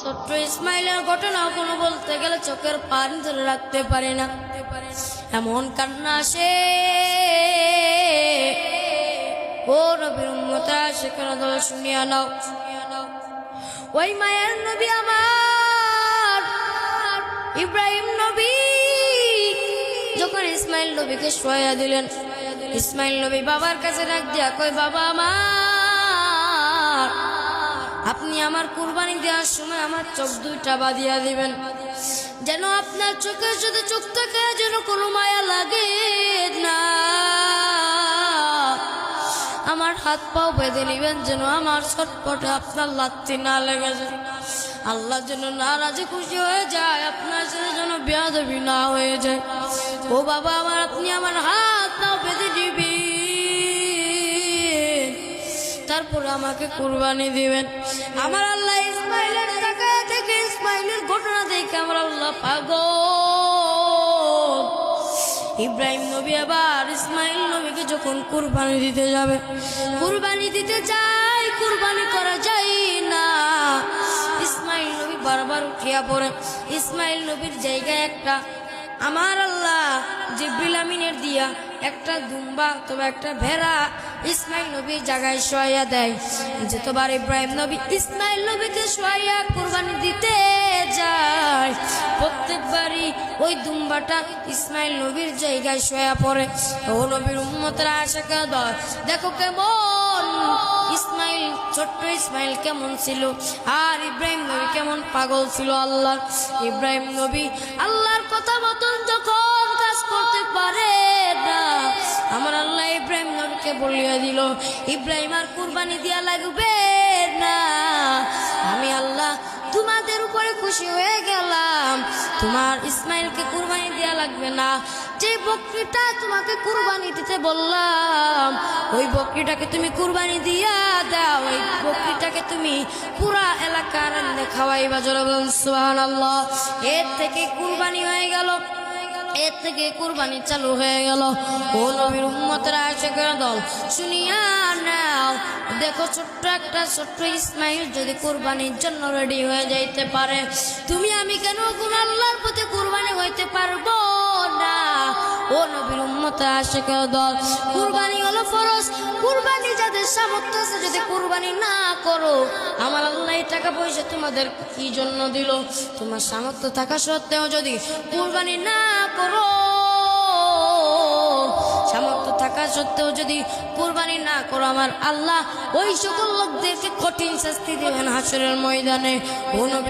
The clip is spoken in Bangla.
ছোট্ট ইসমাইলের ঘটনা কোনো বলতে গেলে চোখের পানি ধরে রাখতে পারে না, এমন কান্না আসে। ও নবীর উম্মতরা সেখানে দল শুনিয়া নাও, ওই মায়ের নবী আমার ইব্রাহিম নবী যখন ইসমাইল নবীকে শোয়া দিলেন, ইসমাইল নবী বাবার কাছে ডাক দিয়া কই, বাবা আমার, আপনি আমার কুরবানি দেওয়ার সময় আমার চোখ দুইটা বাঁধিয়া দিবেন, যেন আপনার চোখের সাথে চোখ থাকে, যেন কোনো মায়া লাগে না। আমার হাত পাও বেঁধে নিবেন, যেন আমার ছটপটে আপনার লাত্তি না লেগে যায়, আল্লাহ যেন নারাজে খুশি হয়ে যায়, আপনার সাথে যেন বেয়াদবি না হয়ে যায়। ও বাবা আমার, আপনি আমার হাত পাও বেঁধে দিবেন, তারপর আমাকে কুরবানি দিবেন। আমার আল্লাহ ইসমাইলের তাকায় থেকে ইসমাইলের ঘটনা দেখে আমার আল্লাহ পাগল। ইব্রাহিম নবী আবার ইসমাইল নবীকে যখন কুরবানি দিতে যাবে, কুরবানি দিতে যায়, কুরবানি করা যায় না। ইসমাইল নবী বারবার উঠিয়া পড়ে। ইসমাইল নবীর জায়গায় একটা আমার আল্লাহ জিবরিল আমিনের দিয়া একটা দুম্বা অথবা একটা ভেড়া ইসমাইল নবীর জায়গায় শোয়া দেয়। যতবার ইব্রাহিম নবী ইসমাইল নবীকে শোয়া কুরবানি দিতে যায়, প্রত্যেকবারই ওই দুম্বাটা ইসমাইল নবীর জায়গায় শোয়া পড়ে। ও নবীর উম্মতরা আশিকা দল, দেখো কেমন ইসমাইল, ছোট্ট ইসমাইল কেমন ছিল, আর ইব্রাহিম নবী কেমন পাগল ছিল আল্লাহ। ইব্রাহিম নবী আল্লাহর কথা মতন যখন কাজ করতে পারে না, আমার আল্লাহ ইব্রাহিম নবীকে বলিয়া দিল, ইব্রাহিম আর কুরবানি দিয়া লাগবে না, আমি আল্লাহ তোমাদের উপরে খুশি হয়ে গেলাম, তোমার ইসমাইলকে কুরবানি দেয়া লাগবে না। যে বকরিটা তোমাকে কুরবানি দিতে বললাম, ওই বকরিটাকে তুমি কুরবানি দিয়া দাও, ওই বকরিটাকে তুমি পুরা এলাকার খাওয়াইবা। জোরে বলুন সুবহানাল্লাহ। এর থেকে কুরবানি হয়ে গেল, এর থেকে কুরবানি চালু হয়ে গেল। ও নবীর উম্মতরা আশিকের দল, শুনিয়া নাও, দেখো ছোট্ট একটা ছোট্ট ইসমাইল যদি কুরবানির জন্য রেডি হয়ে যাইতে পারে, তুমি আমি কেন কোন আল্লাহর প্রতি কুরবানি হইতে পারবো না? ও নবীর উম্মতরা আশিকের দল, কুরবানি হলো ফরজ। কুরবানি যাদের সামর্থ্য আছে যদি কুরবানি না করো, আমার আল্লাহ এই টাকা পয়সা তোমাদের কি জন্য দিল? তোমার সামর্থ্য থাকা সত্ত্বেও যদি কুরবানি না করো, সামর্থ্য থাকা সত্ত্বেও যদি কুরবানি না করো, আমার আল্লাহ ওই সকল লোকদেরকে কঠিন শাস্তি দেবেন হাসরের ময়দানে। ও নবী